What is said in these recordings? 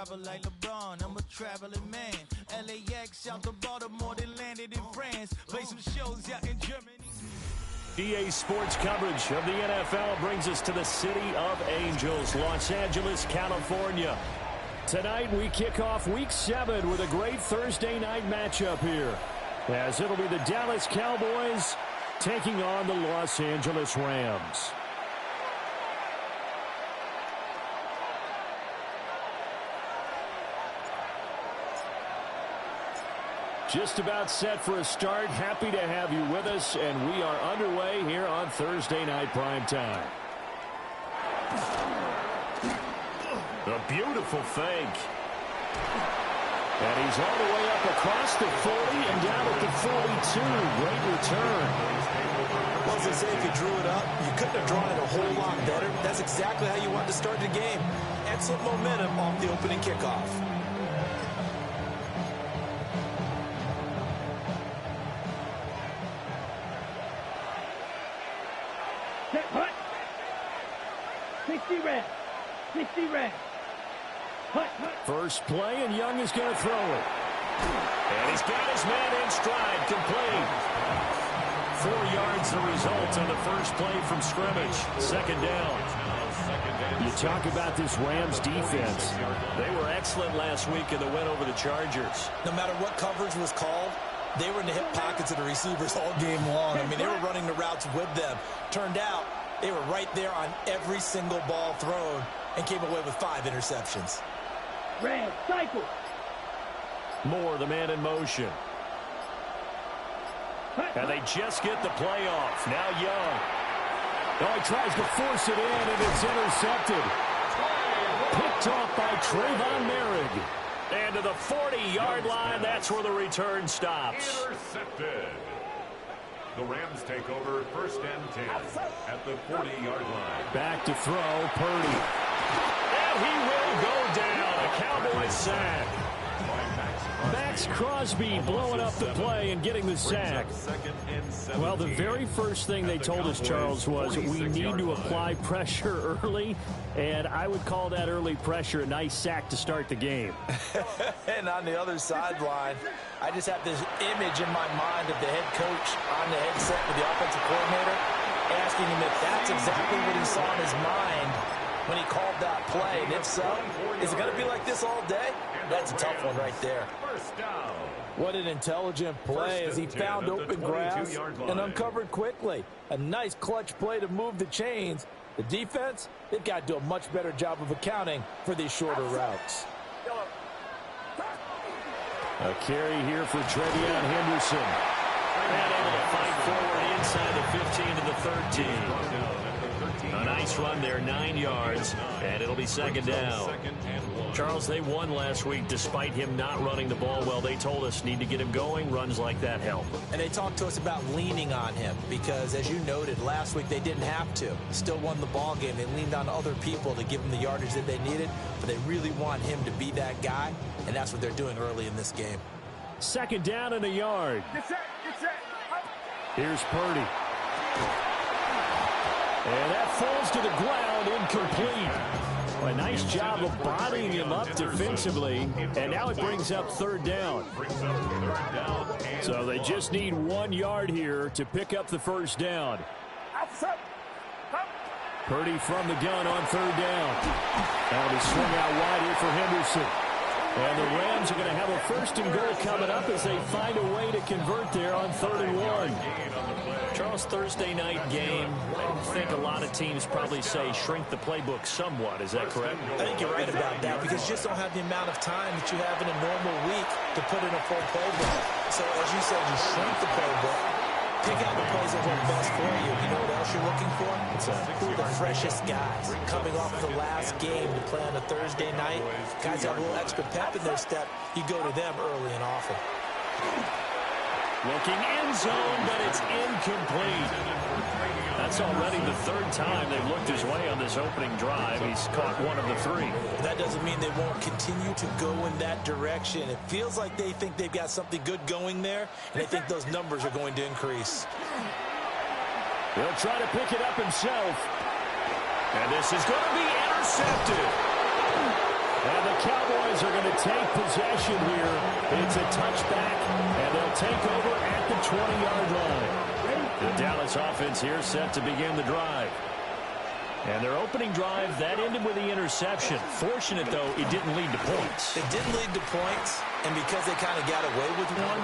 travel like LeBron, I'm a traveling man. LAX out to Baltimore, they landed in France. Play some shows out in Germany. EA Sports coverage of the NFL brings us to the City of Angels, Los Angeles, California. Tonight we kick off Week 7 with a great Thursday night matchup here, as it'll be the Dallas Cowboys taking on the Los Angeles Rams. Just about set for a start. Happy to have you with us, and we are underway here on Thursday Night Primetime. A beautiful fake. And he's all the way up across the 40 and down at the 42. Great return. Well, as I say, if you drew it up, you couldn't have drawn it a whole lot better. That's exactly how you wanted to start the game. Excellent momentum off the opening kickoff. Hut. 60 red. 60 red. Hut. First play, and Young is going to throw it. And he's got his man in stride, complete. 4 yards the result on the first play from scrimmage. Second down. You talk about this Rams defense. They were excellent last week in the win over the Chargers. No matter what coverage was called, they were in the hip pockets of the receivers all game long. I mean, they were running the routes with them. Turned out, they were right there on every single ball thrown and came away with 5 interceptions. Red, cycle. Moore, the man in motion. And they just get the play off. Now Young. Oh, he tries to force it in, and it's intercepted. Picked off by Trayvon Merrick. And to the 40-yard line, that's where the return stops. Intercepted. The Rams take over first and 10 at the 40-yard line. Back to throw, Purdy. And he will go down. A Cowboys sack. Max Crosby blowing up the play and getting the sack. Well, the very first thing they told us, Charles, was we need to apply pressure early, and I would call that early pressure a nice sack to start the game. And on the other sideline, I just have this image in my mind of the head coach on the headset with the offensive coordinator asking him if that's exactly what he saw in his mind when he called that play. And if so, is it going to be like this all day? That's a tough one right there. What an intelligent play as he found open grass and uncovered quickly. A nice clutch play to move the chains. The defense, they've got to do a much better job of accounting for these shorter routes. A carry here for Trevion Henderson. And able to fight forward inside the 15 to the 13. A nice run there, 9 yards, and it'll be second down. Charles, they won last week despite him not running the ball well. They told us need to get him going. Runs like that help. And they talked to us about leaning on him because, as you noted, last week they didn't have to. Still won the ball game. They leaned on other people to give them the yardage that they needed, but they really want him to be that guy, and that's what they're doing early in this game. Second down and a yard. Here's Purdy. And that falls to the ground, incomplete. A nice job of bodying him up defensively, and now it brings up third down. So they just need 1 yard here to pick up the first down. Purdy from the gun on third down. That'll be swung out wide here for Henderson. And the Rams are going to have a first and goal coming up as they find a way to convert there on 3rd and 1. Charles, Thursday night game, I think a lot of teams probably say shrink the playbook somewhat. Is that correct? I think you're right about that because you just don't have the amount of time that you have in a normal week to put in a full playbook. So, as you said, you shrink the playbook, pick out the plays that work best for you. You know what else you're looking for? Who are the freshest guys coming off the last game to play on a Thursday night? Guys have a little extra pep in their step. You go to them early and often. Looking end zone, but it's incomplete. That's already the 3rd time they've looked his way on this opening drive. He's caught 1 of the 3. That doesn't mean they won't continue to go in that direction. It feels like they think they've got something good going there, and I think those numbers are going to increase. He'll try to pick it up himself. And this is going to be intercepted. And the Cowboys are going to take possession here. It's a touchback, and they'll take over at the 20-yard line. The Dallas offense here set to begin the drive. And their opening drive, that ended with the interception. Fortunate, though, it didn't lead to points. It didn't lead to points, and because they kind of got away with one,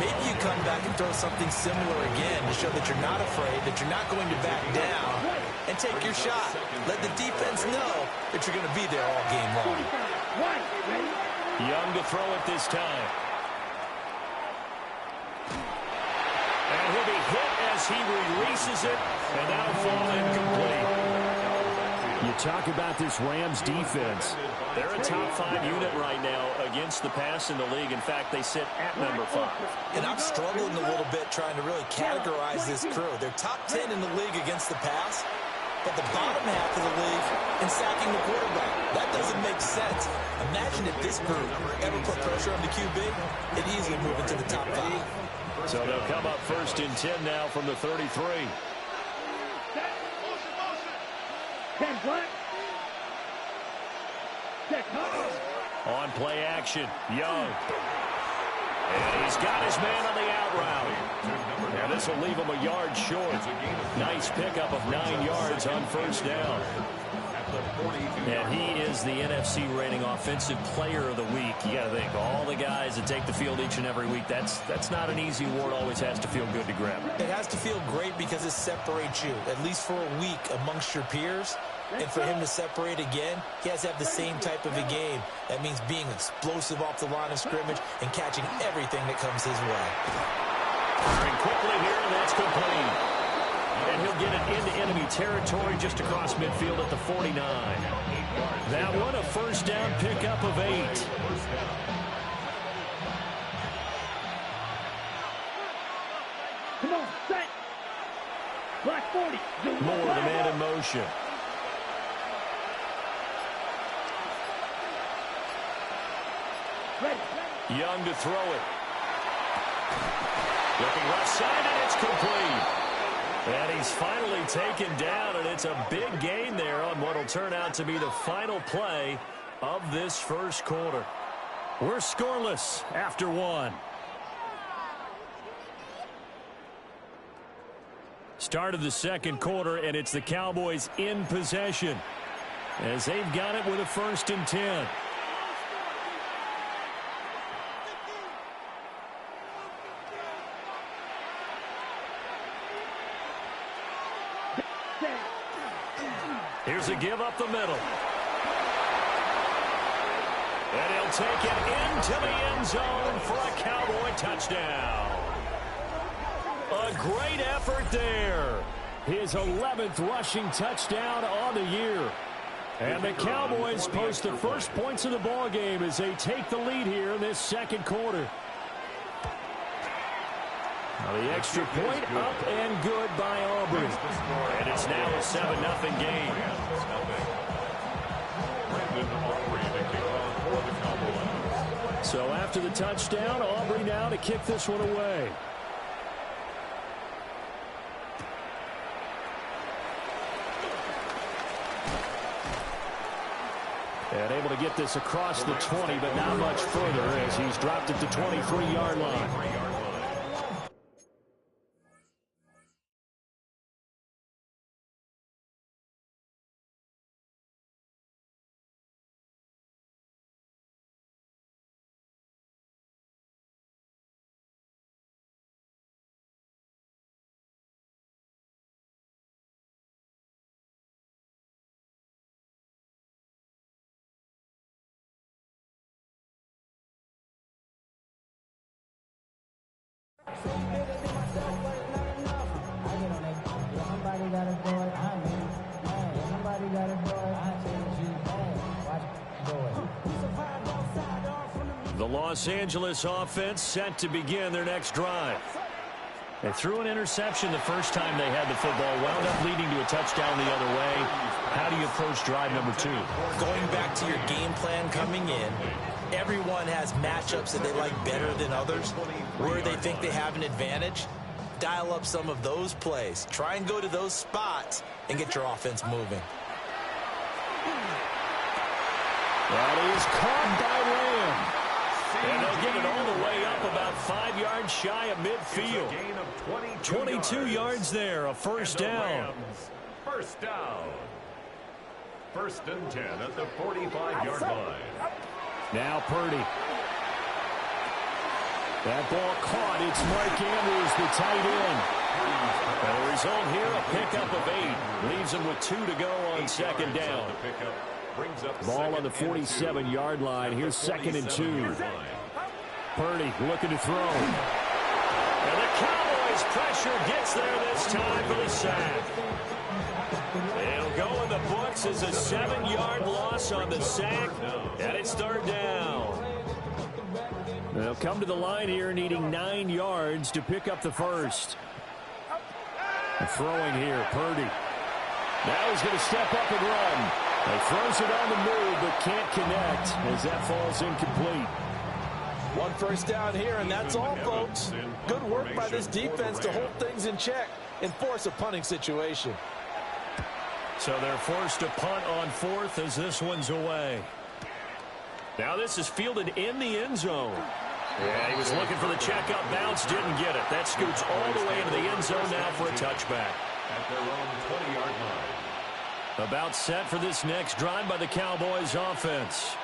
maybe you come back and throw something similar again to show that you're not afraid, that you're not going to back down, and take your shot. Let the defense know that you're going to be there all game long. Young to throw it this time. And he'll be hit as he releases it, and that'll fall incomplete. You talk about this Rams defense. They're a top 5 unit right now against the pass in the league. In fact, they sit at number 5. And I'm struggling a little bit trying to really categorize this crew. They're top 10 in the league against the pass, but the bottom half of the league in sacking the quarterback. That doesn't make sense. Imagine if this group ever put pressure on the QB, it'd easily move into the top 5. So they'll come up 1st and 10 now from the 33. 10 black. On play action, Young. And he's got his man on the out route. Now this will leave him a yard short. Nice pickup of 9 yards on 1st down. And he is the NFC rating offensive player of the week. You got to think, all the guys that take the field each and every week, that's not an easy award. Always has to feel good to grab. It has to feel great because it separates you, at least for a week, amongst your peers. And for him to separate again, he has to have the same type of a game. That means being explosive off the line of scrimmage and catching everything that comes his way. And quickly here, and that's complete. And he'll get it into enemy territory just across midfield at the 49. That one, a 1st down pickup of 8. Come on, set. Black 40. More the man in motion. Ready. Young to throw it. Looking left side, and it's complete. And he's finally taken down, and it's a big gain there on what will turn out to be the final play of this 1st quarter. We're scoreless after 1. Start of the 2nd quarter, and it's the Cowboys in possession as they've got it with a 1st and 10. Here's a give up the middle. And he'll take it into the end zone for a Cowboy touchdown. A great effort there. His 11th rushing touchdown on the year. And the Cowboys post the first points of the ball game as they take the lead here in this 2nd quarter. Now the extra point up and good by Aubrey. And it's now a 7-0 game. So after the touchdown, Aubrey now to kick this one away. And able to get this across the 20, but not much further as he's dropped at the 23-yard line. The Los Angeles offense set to begin their next drive. They threw an interception the first time they had the football, wound up leading to a touchdown the other way. How do you approach drive number 2? Going back to your game plan coming in, everyone has matchups that they like better than others. Where they think they have an advantage, dial up some of those plays. Try and go to those spots and get your offense moving. That is caught by Lamb. And they'll get it all the way up about 5 yards shy of midfield. 22 yards there, a first down. First down. First and 10 at the 45-yard line. Now Purdy. That ball caught. It's Mark Andrews, the tight end. And the result here, a pickup of 8. Leaves him with 2 to go on second down. Ball on the 47-yard line. Here's second and 2. Purdy looking to throw. And the Cowboys' pressure gets there this time for the sack. It'll go in the books as a 7-yard loss on the sack. And it's third down. They'll come to the line here needing 9 yards to pick up the first. Throwing here, Purdy. Now he's going to step up and run. He throws it on the move but can't connect as that falls incomplete. One first down here, and that's all, folks. Good work by this defense to hold things in check and force a punting situation. So they're forced to punt on fourth as this one's away. Now this is fielded in the end zone. Yeah, he was looking for the checkup bounce, didn't get it. That scoots all the way into the end zone now for a touchback. At their own 20-yard line. About set for this next drive by the Cowboys offense.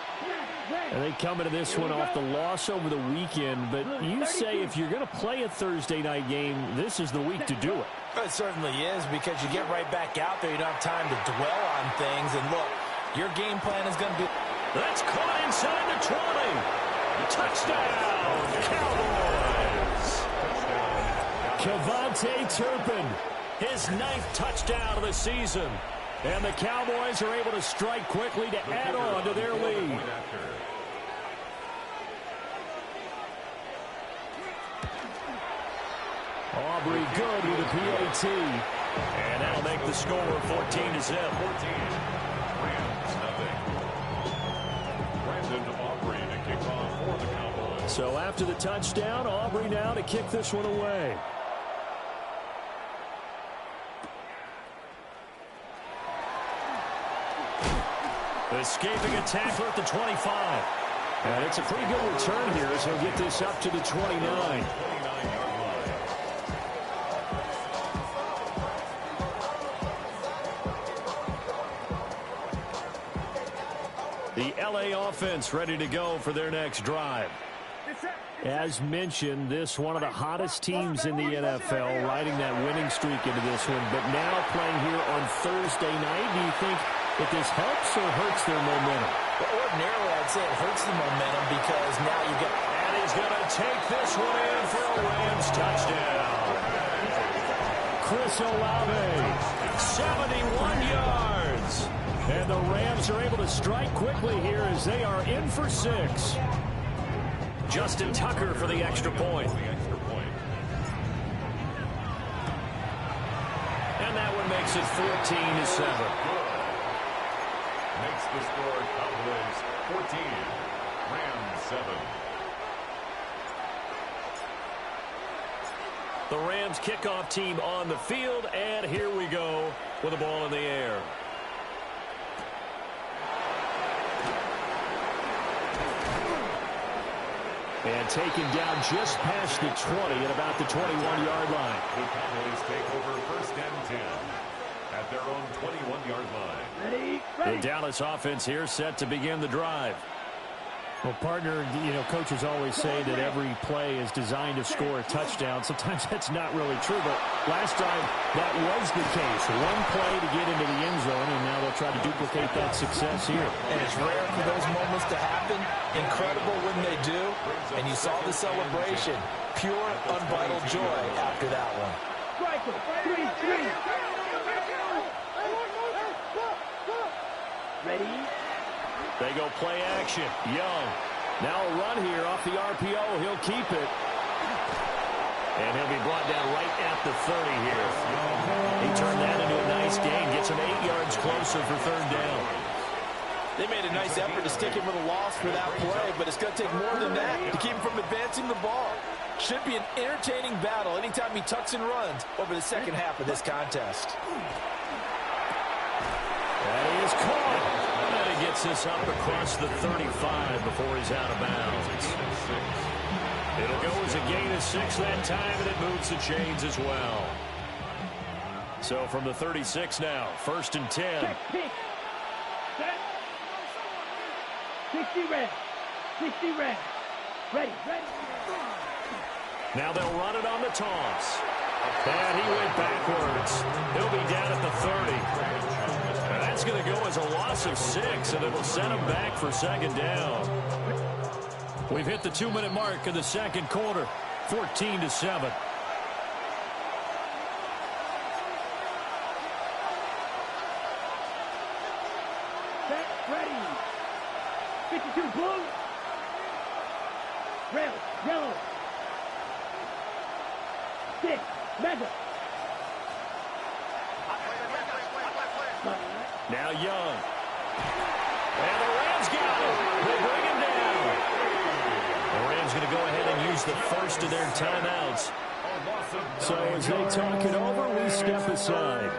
And they come into this one off the loss over the weekend, but you say if you're going to play a Thursday night game, this is the week to do it. It certainly is, because you get right back out there. You don't have time to dwell on things. And look, your game plan is going to be... That's caught inside the 20. Touchdown, Cowboys. KaVontae Turpin, his 9th touchdown of the season. And the Cowboys are able to strike quickly to add on to their lead. Aubrey good with a PAT. And that'll make the score 14-0. So after the touchdown, Aubrey now to kick this one away. Escaping a tackler at the 25. And it's a pretty good return here as he'll get this up to the 29. The LA offense ready to go for their next drive. As mentioned, this one of the hottest teams in the NFL, riding that winning streak into this one, but now playing here on Thursday night. Do you think that this helps or hurts their momentum? Well, ordinarily, I'd say it hurts the momentum because now you get... And he's going to take this one in for a Rams touchdown. Chris Olave, 71 yards. And the Rams are able to strike quickly here as they are in for 6. Justin Tucker for the extra point. And that one makes it 14-7. Makes the score Cowboys 14, Rams 7. The Rams kickoff team on the field, and here we go with the ball in the air. And taken down just past the 20 at about the 21-yard line. The Cowboys take over first and 10 at their own 21-yard line. The Dallas offense here set to begin the drive. Well, partner, coaches always say that every play is designed to score a touchdown. Sometimes that's not really true, but last drive that was the case. One play to get into the end zone, and now they'll try to duplicate that success here. And it's rare for those moments to happen. Incredible when they do. And you saw the celebration. Pure, unbridled joy after that one. Striker, 3-3. Ready? They go play action. Young. Now a run here off the RPO. He'll keep it. And he'll be brought down right at the 30 here. He turned that into a nice gain. Gets him 8 yards closer for third down. They made a nice effort to stick him with a loss for that play, but it's going to take more than that to keep him from advancing the ball. Should be an entertaining battle anytime he tucks and runs over the second half of this contest. And he is caught. And he gets this up across the 35 before he's out of bounds. It'll go as a gain of 6 that time, and it moves the chains as well. So from the 36 now, 1st and 10. Check, pick. Set. 60 red. 60 red. Ready. Now they'll run it on the toss. And he went backwards. He'll be down at the 30. And that's going to go as a loss of 6, and it'll send him back for 2nd down. We've hit the 2-minute mark in the 2nd quarter, 14-7. Set, ready. 52 blue. Red, yellow. 6, mega. Now Young. And the Rams got him. They bring him down. The Rams going to go ahead and use the first of their timeouts. So as they talk it over, we step aside.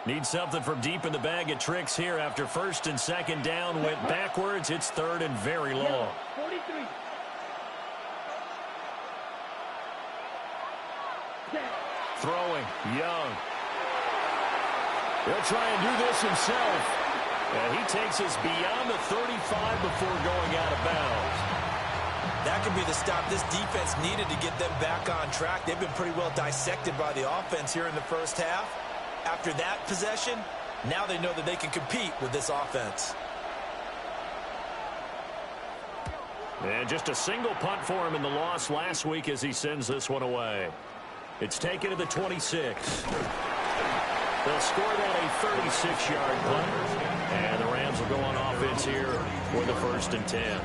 Need something from deep in the bag of tricks here after 1st and 2nd down. Went backwards. It's 3rd and very long. 43. Throwing. Young. He'll try and do this himself. And he takes us beyond the 35 before going out of bounds. That could be the stop this defense needed to get them back on track. They've been pretty well dissected by the offense here in the first half. After that possession, now they know that they can compete with this offense. And just a single punt for him in the loss last week as he sends this one away. It's taken to the 26. They'll score that a 36-yard punt. And the Rams will go on offense here with a 1st and 10.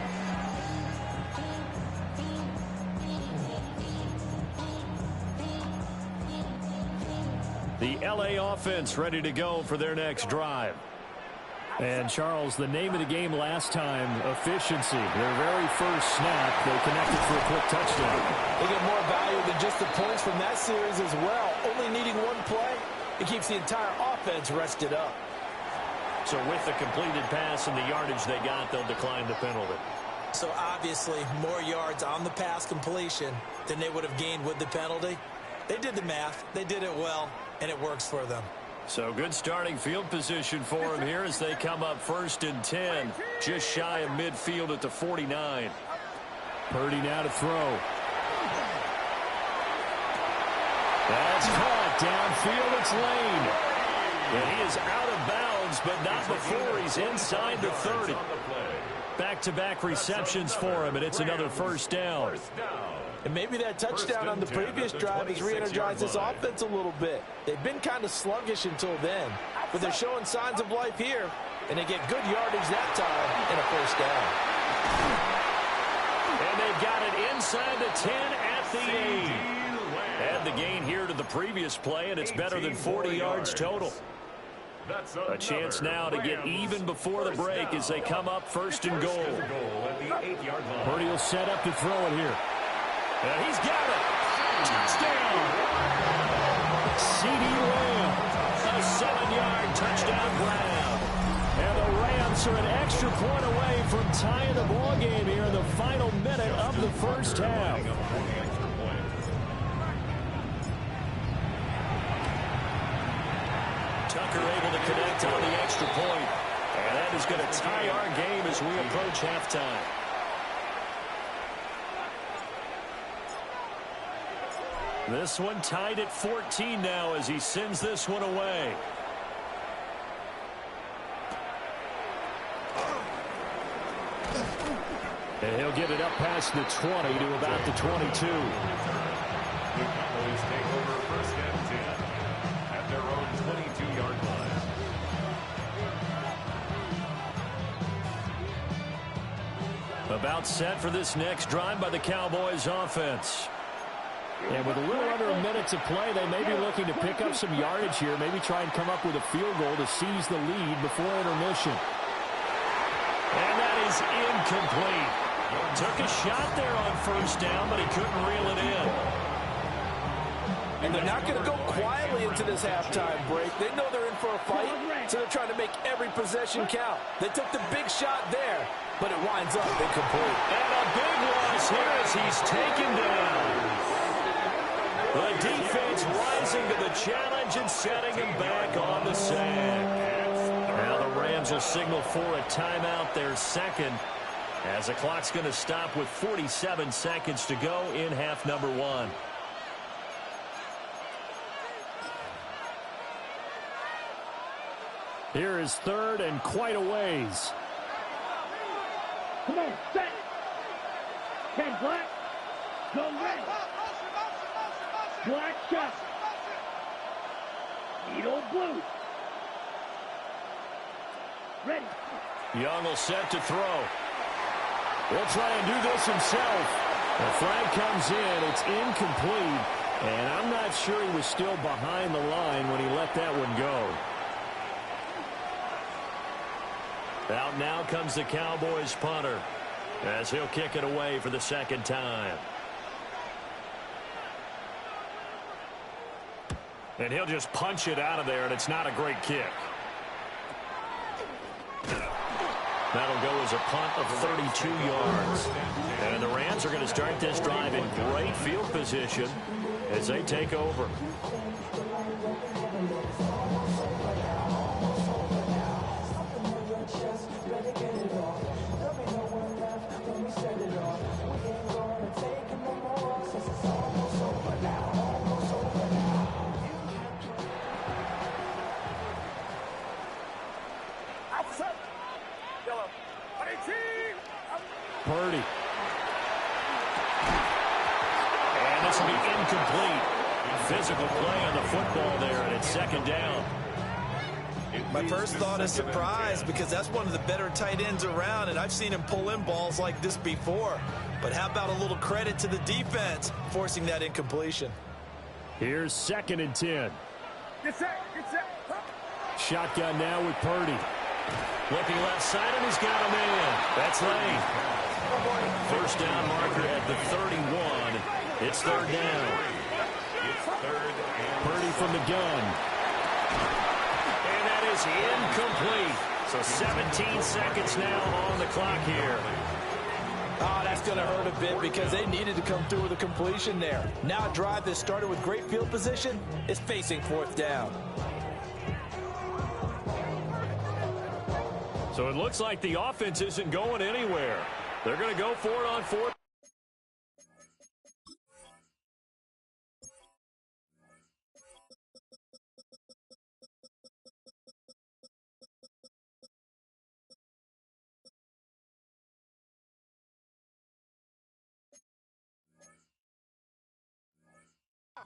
The LA offense ready to go for their next drive. And, Charles, the name of the game last time, efficiency. Their very first snap, they connected for a quick touchdown. They get more value than just the points from that series as well. Only needing one play, it keeps the entire offense rested up. So with the completed pass and the yardage they got, they'll decline the penalty. So obviously, more yards on the pass completion than they would have gained with the penalty. They did the math. They did it well, and it works for them. So good starting field position for him here as they come up 1st and 10. Just shy of midfield at the 49. Purdy now to throw. That's caught downfield. It's Lane. And he is out of bounds, but not before he's inside the 30. Back-to-back receptions for him, and it's another 1st down. And maybe that touchdown on the previous drive has re-energized this offense a little bit. They've been kind of sluggish until then, but they're showing signs of life here, and they get good yardage that time in a 1st down. And they've got it inside the 10 at the 8. Add the gain here to the previous play, and it's better than 40 yards total. A chance now to get even before the break as they come up 1st and goal. Purdy will set up to throw it here. And he's got it. Touchdown. CeeDee Lamb. A 7-yard touchdown grab. And the Rams are an extra point away from tying the ball game here in the final minute of the 1st half. Tucker able to connect on the extra point. And that is going to tie our game as we approach halftime. This one tied at 14 now as he sends this one away. And he'll get it up past the 20 to about the 22. The Cowboys take over 1st and 10 at their own 22-yard line. About set for this next drive by the Cowboys offense. And with a little under a minute to play, they may be looking to pick up some yardage here, maybe try and come up with a field goal to seize the lead before intermission. And that is incomplete. Took a shot there on first down, but he couldn't reel it in. And they're not going to go quietly into this halftime break. They know they're in for a fight, so they're trying to make every possession count. They took the big shot there, but it winds up incomplete. And a big loss here as he's taken down. The defense rising to the challenge and setting him back on the sack. Now the Rams will signal for a timeout, their second, as the clock's going to stop with 47 seconds to go in half number one. Here is third and quite a ways. Come on, set. Ken Black. Go red. Black shot. Needle blue. Ready. Young will set to throw. He'll try and do this himself. The flag comes in. It's incomplete. And I'm not sure he was still behind the line when he let that one go. Out now comes the Cowboys punter as he'll kick it away for the second time. And he'll just punch it out of there, and it's not a great kick. That'll go as a punt of 32 yards. And the Rams are going to start this drive in great field position as they take over. Purdy. And this will be incomplete. Physical play on the football there, and it's second down. My first thought is surprise because that's one of the better tight ends around, and I've seen him pull in balls like this before. But how about a little credit to the defense forcing that incompletion? Here's second and 10. Get set. Shotgun now with Purdy. Looking left side, and he's got a man. That's Lane. First down marker at the 31. It's third down. Purdy from the gun. And that is incomplete. So 17 seconds now on the clock here. Oh, that's going to hurt a bit because they needed to come through with a completion there. Now a drive that started with great field position is facing fourth down. So it looks like the offense isn't going anywhere. They're going to go for it on fourth.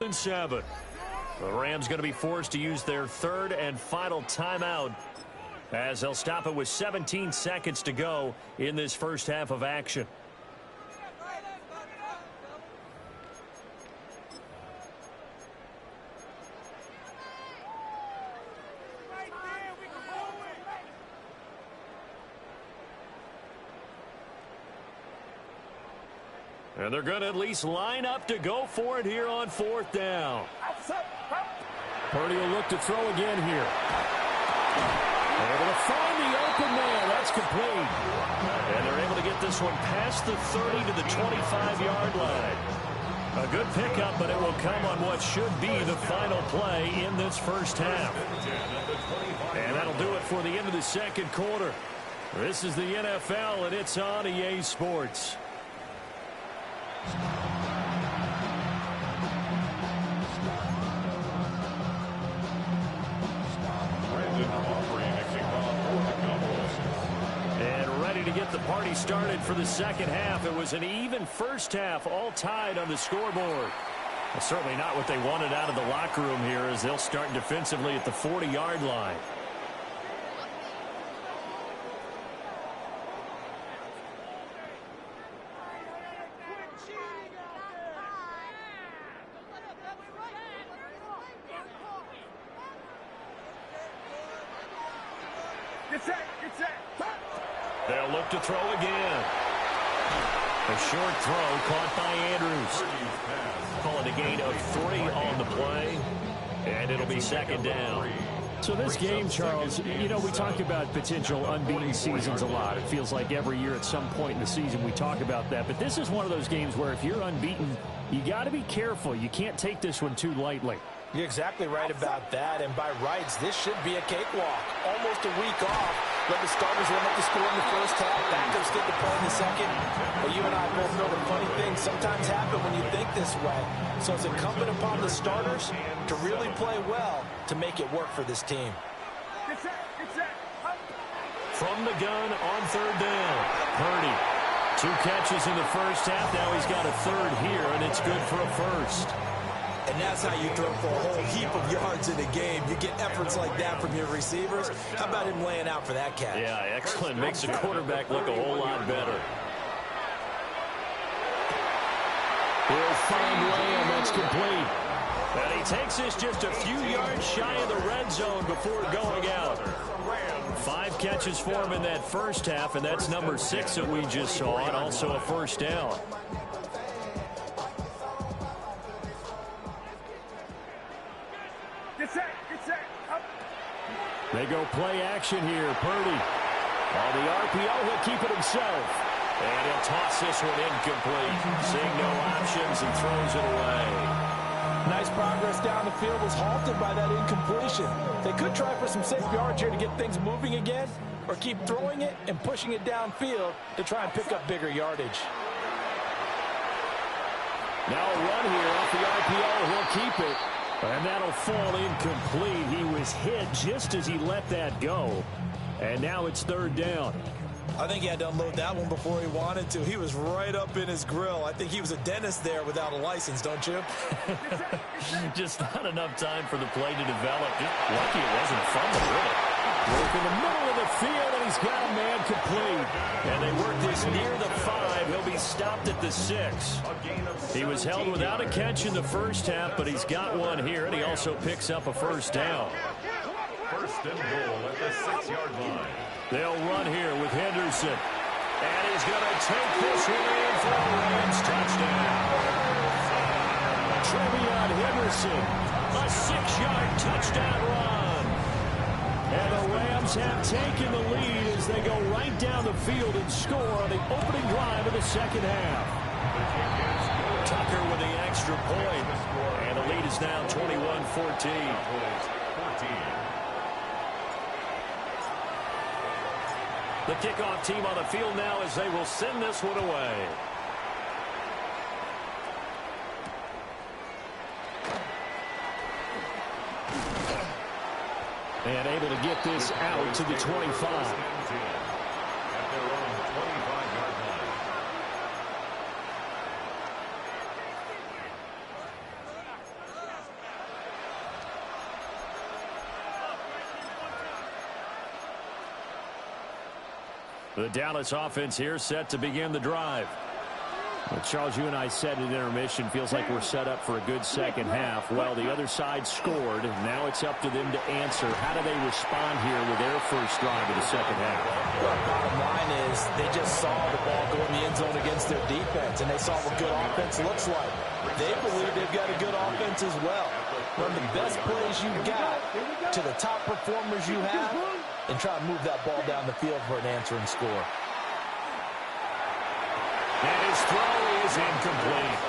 And 7. The Rams going to be forced to use their third and final timeout as they'll stop it with 17 seconds to go in this first half of action. And they're going to at least line up to go for it here on fourth down. Purdy will look to throw again here. Able to find the open man. That's complete. And they're able to get this one past the 30 to the 25-yard line. A good pickup, but it will come on what should be the final play in this first half. And that'll do it for the end of the second quarter. This is the NFL, and it's on EA Sports. And ready to get the party started for the second half. It was an even first half, all tied on the scoreboard. Well, certainly not what they wanted out of the locker room here as they'll start defensively at the 40-yard line. They'll look to throw again. A short throw caught by Andrews. Call it a gain of 3 on the play, and it'll be second down. So this game, Charles, you know, we talk about potential unbeaten seasons a lot. It feels like every year at some point in the season we talk about that. But this is one of those games where if you're unbeaten, you got to be careful. You can't take this one too lightly. You're exactly right about that, and by rights, this should be a cakewalk. Almost a week off. Let the starters run up the score in the first half. Backups get to play in the second. But you and I both know the funny things sometimes happen when you think this way. So it's incumbent upon the starters to really play well to make it work for this team. From the gun on third down, Purdy. 2 catches in the first half. Now he's got a third here, and it's good for a first. And that's how you throw for a whole heap of yards in a game. You get efforts like that from your receivers. How about him laying out for that catch? Yeah, excellent. Makes the quarterback look a whole lot better. He'll find Lamb. That's complete. And he takes this just a few yards shy of the red zone before going out. 5 catches for him in that first half, and that's number 6 that we just saw, and also a first down. They go play action here. Purdy. On the RPO, he'll keep it himself. And he'll toss this one incomplete. Seeing no options, he throws it away. Nice progress down the field was halted by that incompletion. They could try for some safe yards here to get things moving again, or keep throwing it and pushing it downfield to try and pick up bigger yardage. Now a run here off the RPO. He'll keep it. And that'll fall incomplete. He was hit just as he let that go. And now it's third down. I think he had to unload that one before he wanted to. He was right up in his grill. I think he was a dentist there without a license, don't you? Just not enough time for the play to develop. Just lucky it wasn't fumble, really. Work in the middle of the field, and he's got a man complete. And they work this near the 5. He'll be stopped at the 6. He was held without a catch in the first half, but he's got one here, and he also picks up a first down. First and goal at the 6-yard line. They'll run here with Henderson. And he's going to take this one in for a Rams touchdown. Trevion Henderson, a 6-yard touchdown run. And the Rams have taken the lead as they go right down the field and score on the opening drive of the second half. Tucker with the extra point. And the lead is now 21-14. The kickoff team on the field now as they will send this one away. And able to get this out to the 25. The Dallas offense here set to begin the drive. Well, Charles, you and I said at intermission, feels like we're set up for a good second half. Well, the other side scored. Now it's up to them to answer. How do they respond here with their first drive of the second half? Well, bottom line is they just saw the ball go in the end zone against their defense, and they saw what good offense looks like. They believe they've got a good offense as well. Run the best plays you've got to the top performers you have, and try to move that ball down the field for an answering score. And his throw is incomplete.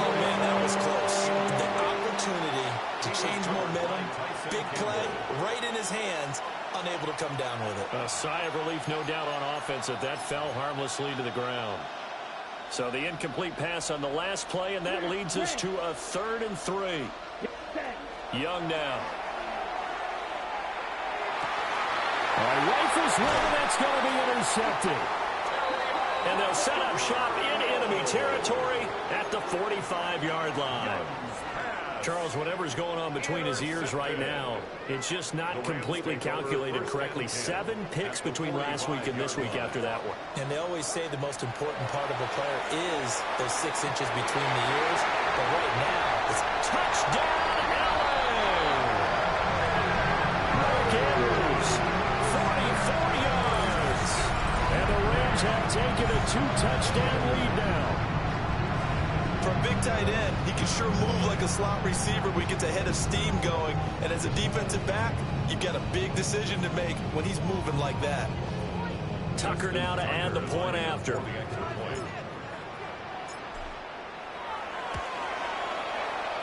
Oh, man, that was close. The opportunity to change momentum, big play, right in his hands, unable to come down with it. A sigh of relief, no doubt, on offense that fell harmlessly to the ground. So the incomplete pass on the last play, and that leads us to a 3rd and 3. Young now. Rifles one, that's going to be intercepted. And they'll set up shop in enemy territory at the 45-yard line. Charles, whatever's going on between his ears right now, it's just not completely calculated correctly. 7 picks between last week and this week after that one. And they always say the most important part of a player is those 6 inches between the ears. But right now, it's touchdown, Allen! Mark Andrews, 44 yards. 2-touchdown lead now. For a big tight end, he can sure move like a slot receiver when he gets a head of steam going. And as a defensive back, you've got a big decision to make when he's moving like that. Tucker now to add the point after.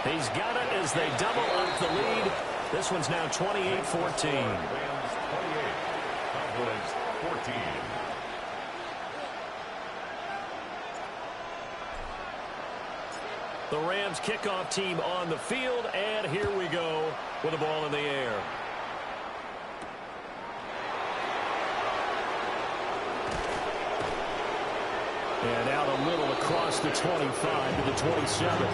He's got it as they double up the lead. This one's now 28-14. 28, Cowboys 14. The Rams kickoff team on the field, and here we go with the ball in the air. And out a little across the 25 to the 27.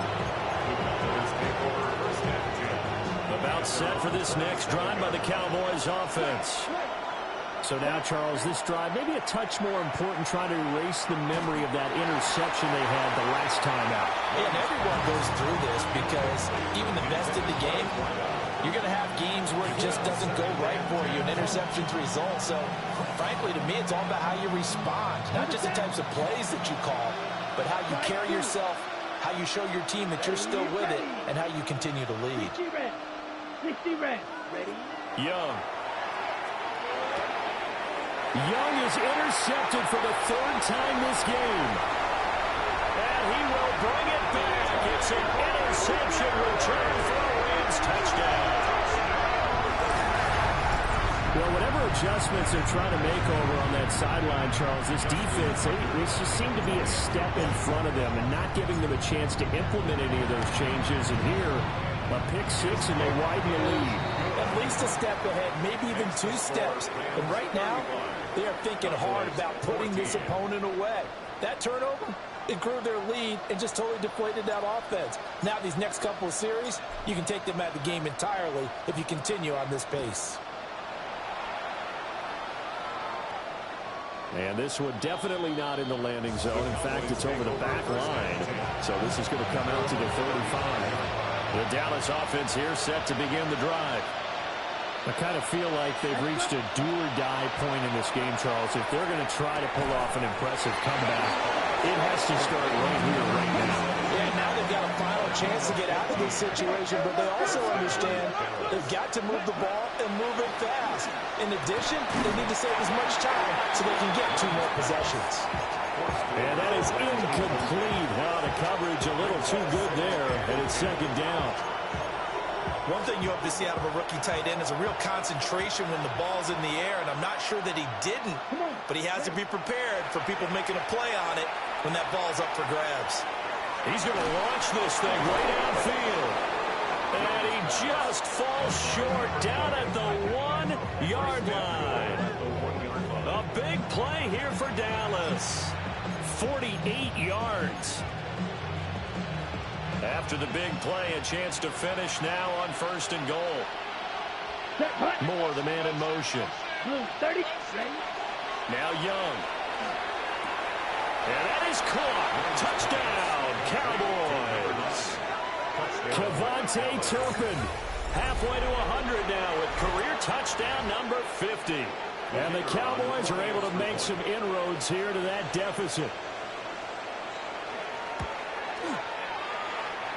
About set for this next drive by the Cowboys offense. So now, Charles, this drive maybe a touch more important, trying to erase the memory of that interception they had the last time out. Yeah, and everyone goes through this because even the best in the game, you're going to have games where it just doesn't go right for you, and interceptions result. So, frankly, to me, it's all about how you respond, not just the types of plays that you call, but how you carry yourself, how you show your team that you're still with it, and how you continue to lead. 60 Rams. Ready? Young. Young is intercepted for the third time this game. And he will bring it back. It's an interception return for a Rams touchdown. Well, whatever adjustments they're trying to make over on that sideline, Charles, this defense, they just seem to be a step in front of them and not giving them a chance to implement any of those changes. And here, a pick six, and they widen the lead. At least a step ahead, maybe even 2 steps. And right now, they are thinking hard about putting this opponent away. That turnover, it grew their lead and just totally deflated that offense. Now these next couple of series, you can take them out of the game entirely if you continue on this pace. And this one definitely not in the landing zone. In fact, it's over the back line. So this is going to come out to the 35. The Dallas offense here set to begin the drive. I kind of feel like they've reached a do-or-die point in this game, Charles. If they're going to try to pull off an impressive comeback, it has to start right here, right now. Yeah, now they've got a final chance to get out of this situation, but they also understand they've got to move the ball and move it fast. In addition, they need to save as much time so they can get 2 more possessions. And that is incomplete. Wow, the coverage a little too good there, and it's second down. One thing you hope to see out of a rookie tight end is a real concentration when the ball's in the air, and I'm not sure that he didn't, but he has to be prepared for people making a play on it when that ball's up for grabs. He's going to launch this thing way downfield, and he just falls short down at the 1-yard line. A big play here for Dallas. 48 yards. After the big play, a chance to finish now on 1st and goal. Moore, the man in motion. 30. Now Young. And that is caught. Touchdown, Cowboys. Kevontae Turpin, halfway to 100 now with career touchdown number 50. And the Cowboys are able to make some inroads here to that deficit.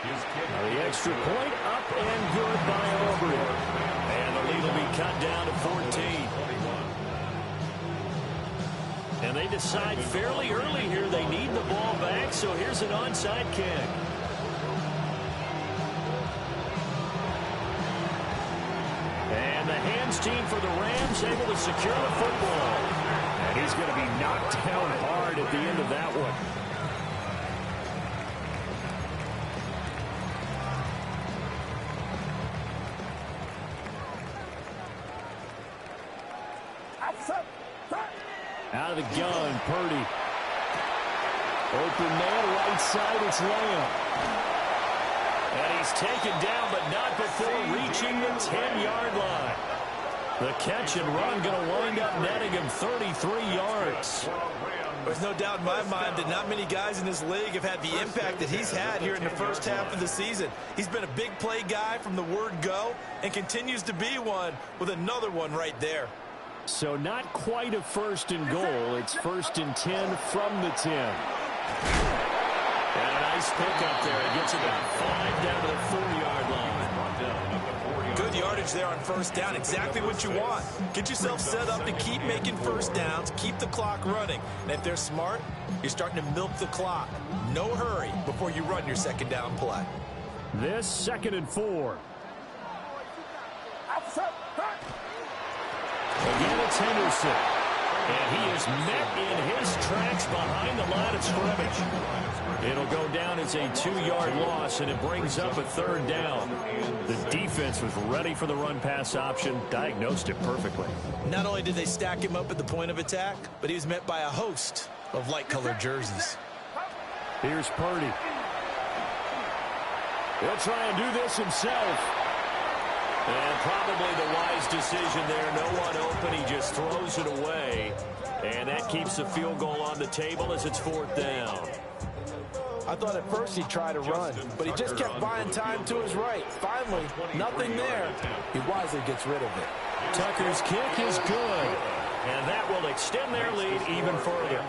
The extra point up and good by Aubrey. And the lead will be cut down to 14. And they decide fairly early here they need the ball back, so here's an onside kick. And the hands team for the Rams able to secure the football. And he's going to be knocked down hard at the end of that one. Out of the gun, Purdy. Open man, right side, it's Lamb. And he's taken down, but not before reaching the 10-yard line. The catch and run going to wind up netting him 33 yards. There's no doubt in my mind that not many guys in this league have had the impact that he's had here in the first half of the season. He's been a big play guy from the word go and continues to be one with another one right there. So not quite a first and goal. It's 1st and 10 from the 10. And a nice pickup there. It gets about 5 down to the 4-yard line. Good yardage there on first down. Exactly what you want. Get yourself set up to keep making first downs, keep the clock running. And if they're smart, you're starting to milk the clock. No hurry before you run your second down play. This 2nd and 4. Again, it's Henderson. And he is met in his tracks behind the line of scrimmage. It'll go down as a 2-yard loss, and it brings up a 3rd down. The defense was ready for the run-pass option, diagnosed it perfectly. Not only did they stack him up at the point of attack, but he was met by a host of light-colored jerseys. Here's Purdy. He'll try and do this himself. And probably the wise decision there. No one open. He just throws it away. And that keeps the field goal on the table as it's 4th down. I thought at first he'd try to run, but he just kept buying time to his right. Finally, nothing there. He wisely gets rid of it. Tucker's kick is good. And that will extend their lead even further.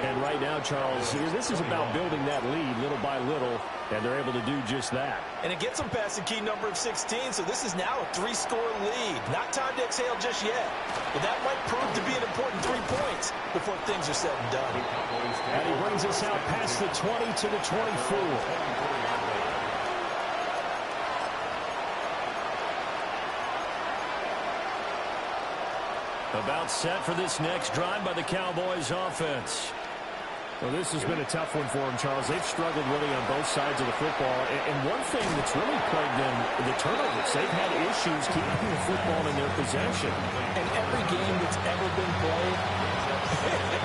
And right now, Charles, this is about building that lead little by little, and they're able to do just that. And it gets them past the key number of 16, so this is now a 3-score lead. Not time to exhale just yet, but that might prove to be an important 3 points before things are said and done. And he brings us out past the 20 to the 24. About set for this next drive by the Cowboys offense. Well, this has been a tough one for them, Charles. They've struggled really on both sides of the football. And one thing that's really plagued them, the turnovers. They've had issues keeping the football in their possession. And every game that's ever been played,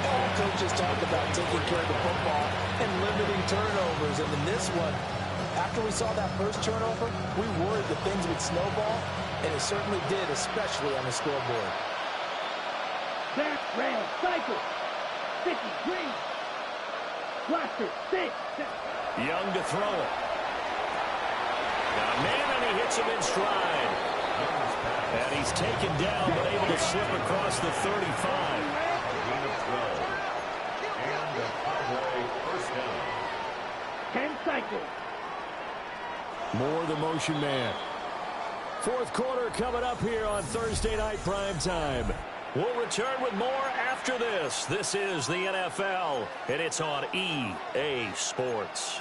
all coaches talk about taking care of the football and limiting turnovers. And in this one, after we saw that first turnover, we worried that things would snowball, and it certainly did, especially on the scoreboard. Back, Ram, cycle. 53. Cluster, 6. Young to throw it. Now, man, and he hits him in stride. And he's taken down, but able to slip across the 35. And the Cowboy first down. 10 cycles. More the motion man. 4th quarter coming up here on Thursday Night Primetime. We'll return with more after this. This is the NFL, and it's on EA Sports.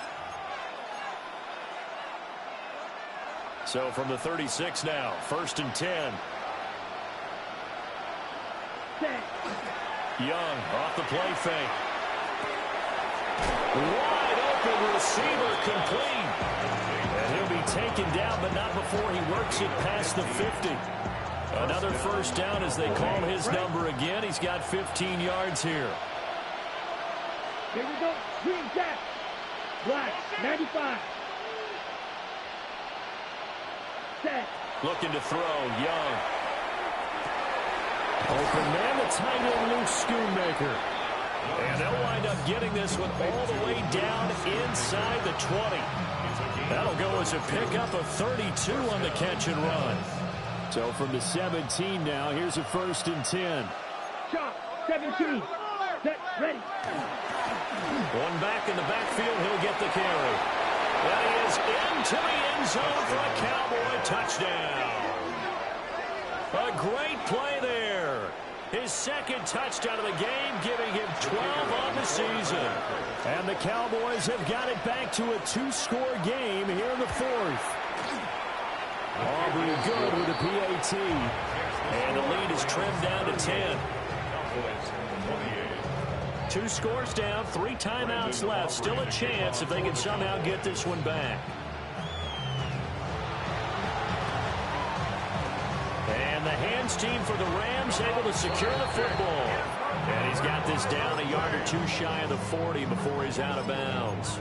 So from the 36 now, 1st and 10. Young off the play fake. Wide open receiver complete. And he'll be taken down, but not before he works it past the 50. Another first down as they call his number again. He's got 15 yards here. Here we go. Green Jack. Black, 95. Set. Looking to throw, Young. Open man, the tight end, Luke Schoonmaker. And they'll wind up getting this one all the way down inside the 20. That'll go as a pickup of 32 on the catch and run. So from the 17 now, here's a 1st and 10. Shot, 17. Set, ready. One back in the backfield, he'll get the carry. That is into the end zone for a Cowboy touchdown. A great play there. His 2nd touchdown of the game, giving him 12 on the season. And the Cowboys have got it back to a 2-score game here in the 4th. Aubrey good with a PAT. And the lead is trimmed down to 10. 2 scores down, 3 timeouts left. Still a chance if they can somehow get this one back. And the hands team for the Rams able to secure the football. And he's got this down a yard or 2 shy of the 40 before he's out of bounds.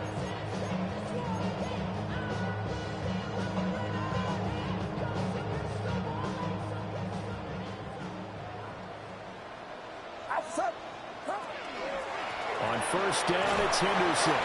On first down, it's Henderson.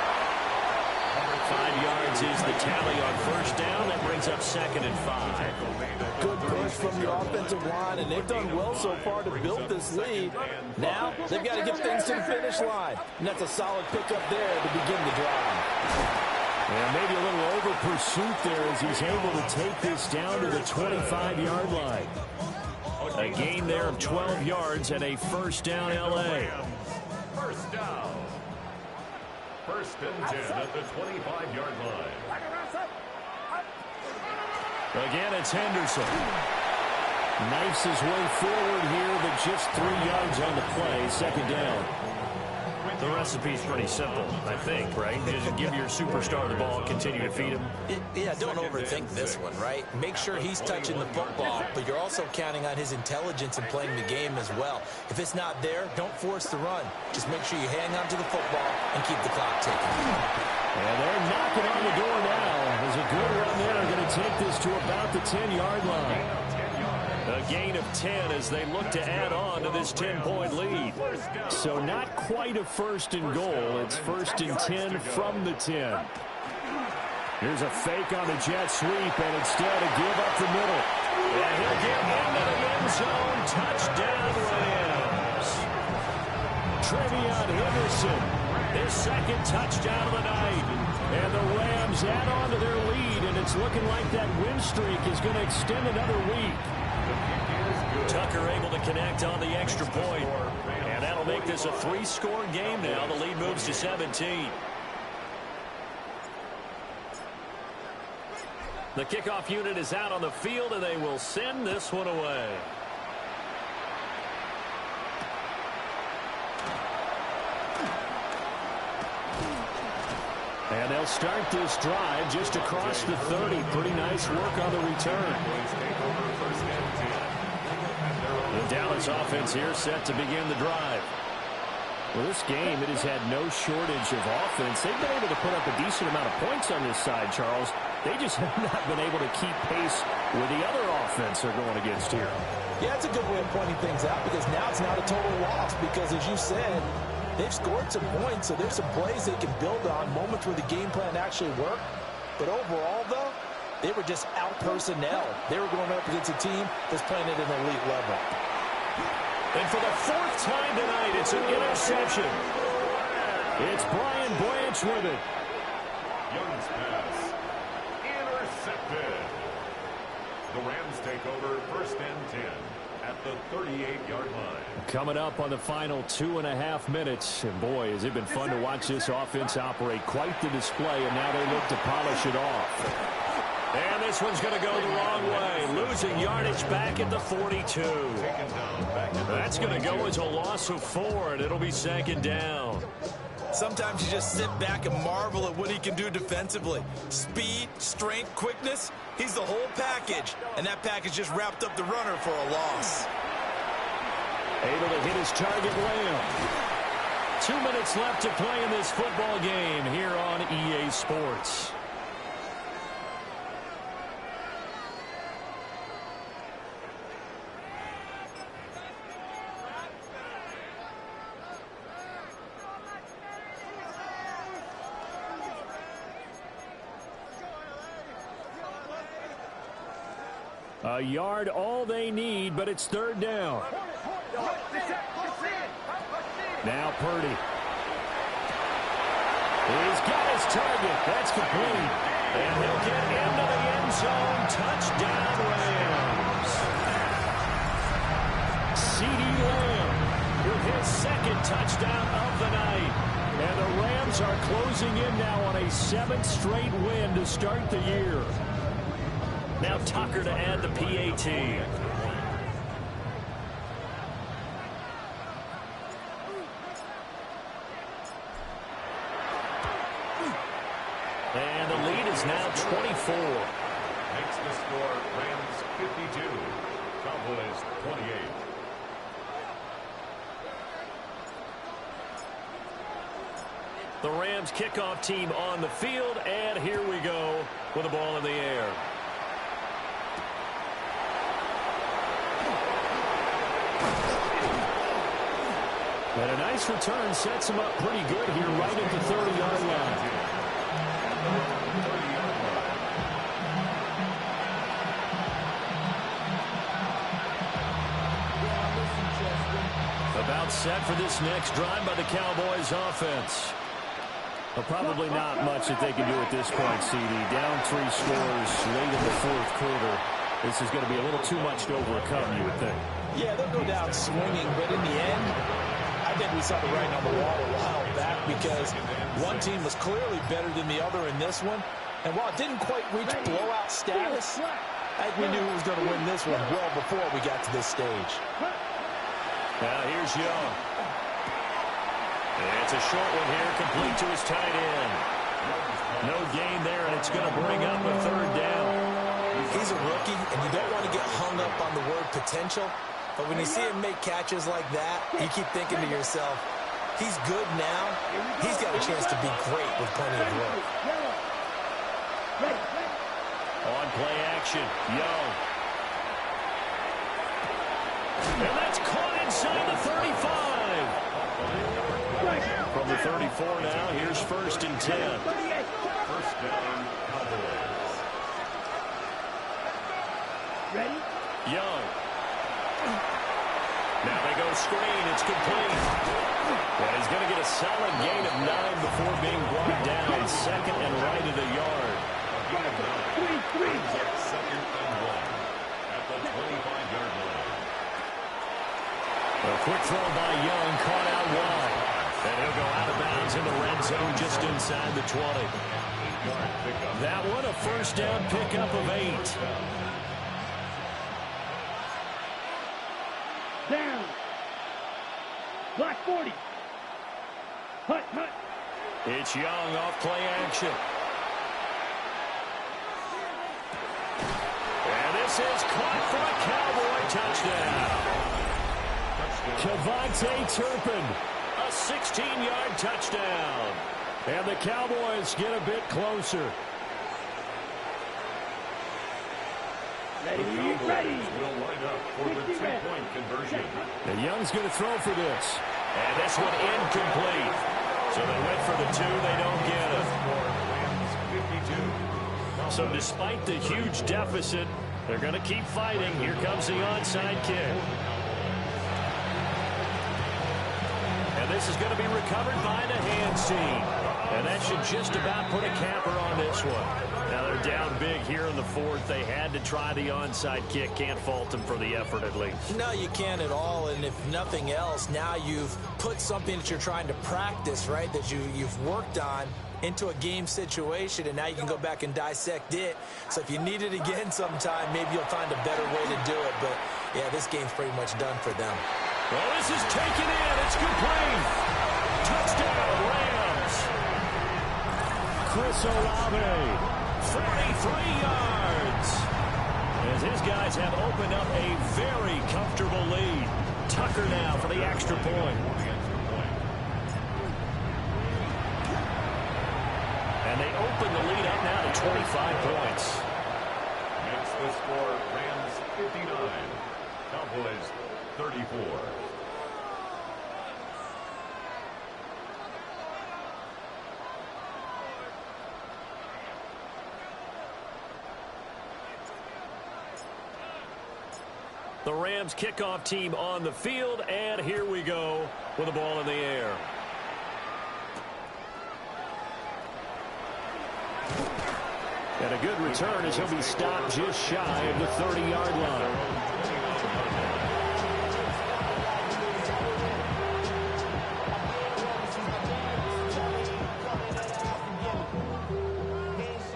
5 yards is the tally on first down. That brings up 2nd and 5. Good push from the offensive line, and they've done well so far to build this lead. Now they've got to get things to the finish line, and that's a solid pickup there to begin the drive. And maybe a little over pursuit there as he's able to take this down to the 25-yard line. A gain there of 12 yards and a first down, L.A. First down. 1st and 10 at the 25-yard line. Again, it's Henderson. Knifes his way forward here, but just 3 yards on the play. 2nd down. The recipe's pretty simple, I think, right? Just give your superstar the ball, continue to feed him. Yeah, don't overthink this one, right? Make sure he's touching the football, but you're also counting on his intelligence in playing the game as well. If it's not there, don't force the run. Just make sure you hang on to the football and keep the clock ticking. And they're knocking on the door now. There's a good run there. They're going to take this to about the 10-yard line. A gain of 10 as they look to add on to this 10-point lead. So not quite a 1st and goal. It's 1st and 10 from the 10. Here's a fake on the jet sweep, and instead a give up the middle. And he'll get into the end zone. Touchdown, Rams. Trevion Henderson, his 2nd touchdown of the night. And the Rams add on to their lead, and it's looking like that win streak is going to extend another week. Tucker able to connect on the extra point. And that'll make this a 3-score game now. The lead moves to 17. The kickoff unit is out on the field, and they will send this one away. And they'll start this drive just across the 30. Pretty nice work on the return. The Dallas offense here set to begin the drive. Well, this game, it has had no shortage of offense. They've been able to put up a decent amount of points on this side, Charles. They just have not been able to keep pace with the other offense they're going against here. Yeah, it's a good way of pointing things out because now it's not a total loss because, as you said, they've scored some points, so there's some plays they can build on, moments where the game plan actually worked. But overall, though, they were just out-personnel. They were going up against a team that's playing at an elite level. And for the 4th time tonight, it's an interception. It's Brian Branch with it. Young's pass. Intercepted. The Rams take over 1st and 10 at the 38-yard line. Coming up on the final 2.5 minutes. And boy, has it been fun to watch this offense operate. Quite the display, and now they look to polish it off. And this one's going to go the wrong way. Losing yardage back at the 42. That's going to go as a loss of 4, and it'll be 2nd down. Sometimes you just sit back and marvel at what he can do defensively. Speed, strength, quickness, he's the whole package. And that package just wrapped up the runner for a loss. Able to hit his target, Lamb. 2 minutes left to play in this football game here on EA Sports. A yard all they need, but it's 3rd down. Now Purdy. He's got his target. That's complete. And he'll get into the end zone. Touchdown, Rams. CeeDee Lamb with his 2nd touchdown of the night. And the Rams are closing in now on a 7th straight win to start the year. Now Tucker to add the PAT. And the lead is now 24. Makes the score Rams 52, Cowboys 28. The Rams kickoff team on the field, and here we go with the ball in the air. And a nice return sets him up pretty good here right at the 30-yard line. set for this next drive by the Cowboys offense. Well, probably not much that they can do at this point, CD. Down 3 scores late in the fourth quarter. This is going to be a little too much to overcome, you would think. Yeah, they'll go down swinging, but in the end, I think we saw the writing on the wall a while back because one team was clearly better than the other in this one. And while it didn't quite reach blowout status, I think we knew who was going to win this one well before we got to this stage. Now here's Young. It's a short one here, complete to his tight end. No gain there, and it's going to bring up a third down. He's a rookie, and you don't want to get hung up on the word potential. But when you see him make catches like that, you keep thinking to yourself, he's good now. He's got a chance to be great with plenty of work. On play action, Young. And that's caught inside the 35. From the 34 now, here's 1st and 10. First down, Cowboys. Ready? Young. Now they go screen. It's complete. And he's going to get a solid gain of 9 before being brought down. 2nd and right at a yard. Second and 1 at the 25-yard line. A quick throw by Young, caught out wide. And he'll go out of bounds in the red zone just inside the 20. That one, a first down pickup of 8. Down. Block 40. Hut. It's Young off play action. And this is caught for a Cowboy touchdown. Kevontae Turpin, a 16-yard touchdown. And the Cowboys get a bit closer. The Cowboys will line up for the 2-point conversion. And Young's going to throw for this. And this one incomplete. So they went for the 2. They don't get it. So despite the huge deficit, they're going to keep fighting. Here comes the onside kick. And this is going to be recovered by the hands team. And that should just about put a capper on this one. Now they're down big here in the fourth. They had to try the onside kick. Can't fault them for the effort at least. No, you can't at all. And if nothing else, now you've put something that you're trying to practice, right, that you've worked on into a game situation, and now you can go back and dissect it. So if you need it again sometime, maybe you'll find a better way to do it. But, yeah, this game's pretty much done for them. Well, this is taken in. It's complete. Touchdown, Rams. Chris Olave, 43 yards. As his guys have opened up a very comfortable lead. Tucker now for the extra point. And they open the lead up now to 25 points. Makes the score Rams 59, Cowboys 34. The Rams kickoff team on the field, and here we go with the ball in the air. And a good return as he'll be stopped just shy of the 30-yard line.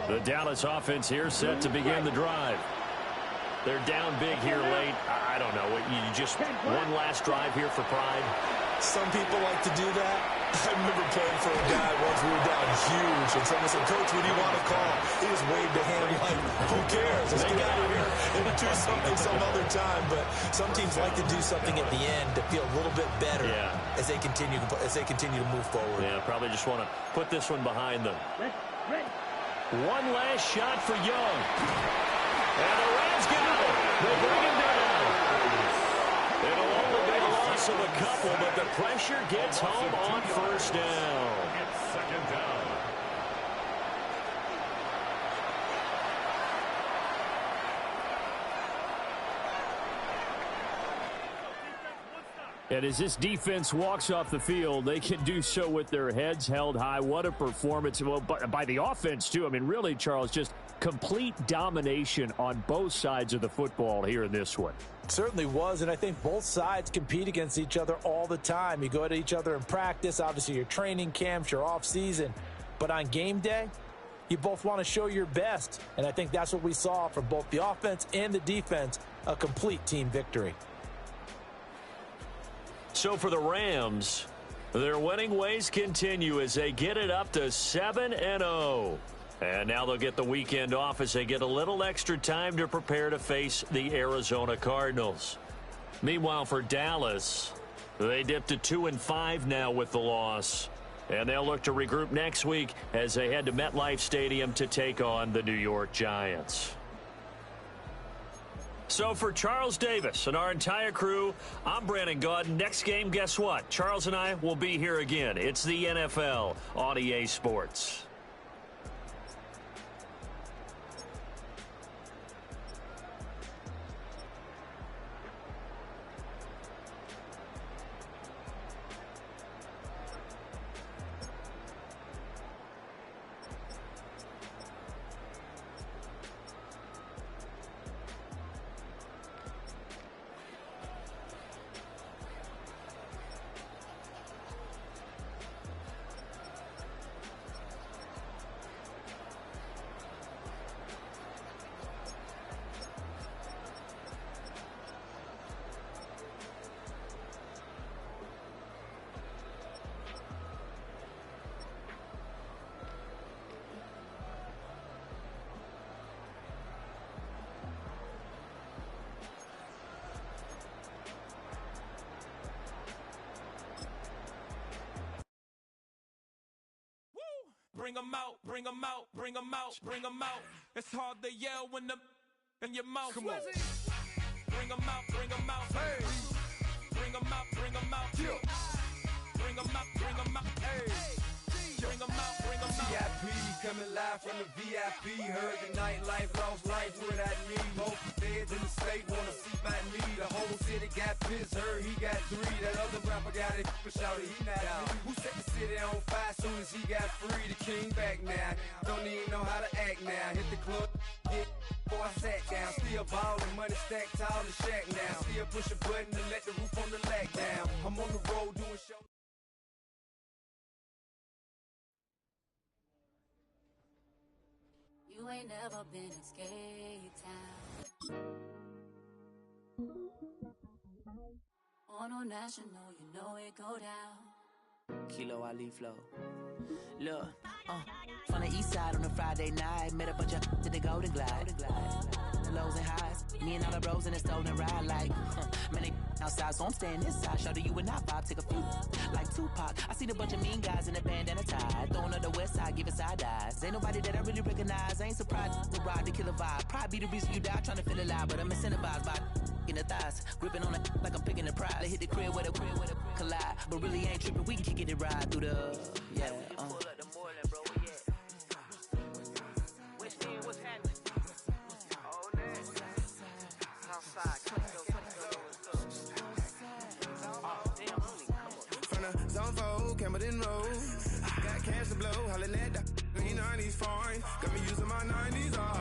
The Dallas offense here set to begin the drive. They're down big here late. I don't know. You just one last drive here for pride. Some people like to do that. I remember playing for a guy once. We were down huge, and someone said, "Coach, what do you want to call?" He just waved a hand like, "Who cares? Let's get out of here and do something some other time." But some teams like to do something at the end to feel a little bit better as they continue to move forward. Yeah, probably just want to put this one behind them. Ready. One last shot for Young. And the Rams get it. They bring him down. It'll only be a loss of a couple, but the pressure gets home on first down. It's second down. And as this defense walks off the field, they can do so with their heads held high. What a performance. Well, by the offense, too. I mean, really, Charles, just complete domination on both sides of the football here in this one. Certainly was, and I think both sides compete against each other all the time. You go at each other in practice, obviously your training camps, your off-season. But on game day, you both want to show your best. And I think that's what we saw from both the offense and the defense, a complete team victory. So for the Rams, their winning ways continue as they get it up to 7-0. And now they'll get the weekend off as they get a little extra time to prepare to face the Arizona Cardinals. Meanwhile, for Dallas, they dipped to 2-5 now with the loss. And they'll look to regroup next week as they head to MetLife Stadium to take on the New York Giants. So for Charles Davis and our entire crew, I'm Brandon Gaudin. Next game, guess what? Charles and I will be here again. It's the NFL on EA Sports. Bring them out, bring them out, bring them out, bring them out. It's hard to yell when the in your mouth. Come on. Bring them out, bring them out. Hey. Bring them out, bring them out. Yeah. Bring them out, bring them out. Hey. Bring them out, bring them out. VIP coming live from the VIP. Heard the nightlife, lost life without me. Both feds in the state wanna see my knee. The whole city got pissed, heard he got 3. That other rapper got it, but shouted he not out. Who set the city on fire soon as he got free? The king back now, don't even know how to act now. Hit the club, hit before I sat down. Still ballin', money stacked tall in shack now. Still push a button to let the roof on the lag down. I'm on the road doing shows. You ain't never been in Skate Town. On a national, you know it go down. Kilo Ali Flow. Look, from the east side on a Friday night, met a bunch of to the Golden Glide. The lows and highs, me and all the bros in a stolen ride like, man, they outside, so I'm staying inside. Show you and I vibe, take a few like Tupac. I see the bunch of mean guys in the bandana tie, throwing up the west side, giving side eyes. Ain't nobody that I really recognize. I ain't surprised to ride the killer vibe. Probably be the reason you die trying to feel alive, but I'm incentivized by in the thighs, gripping on it like I'm picking the prize. They hit the crib with a collide, but really ain't tripping. We can kick it and ride through the Zone 4, Campbellton Road. Got cash to blow, hollin' at the 90s foreign. Got me using my 90s all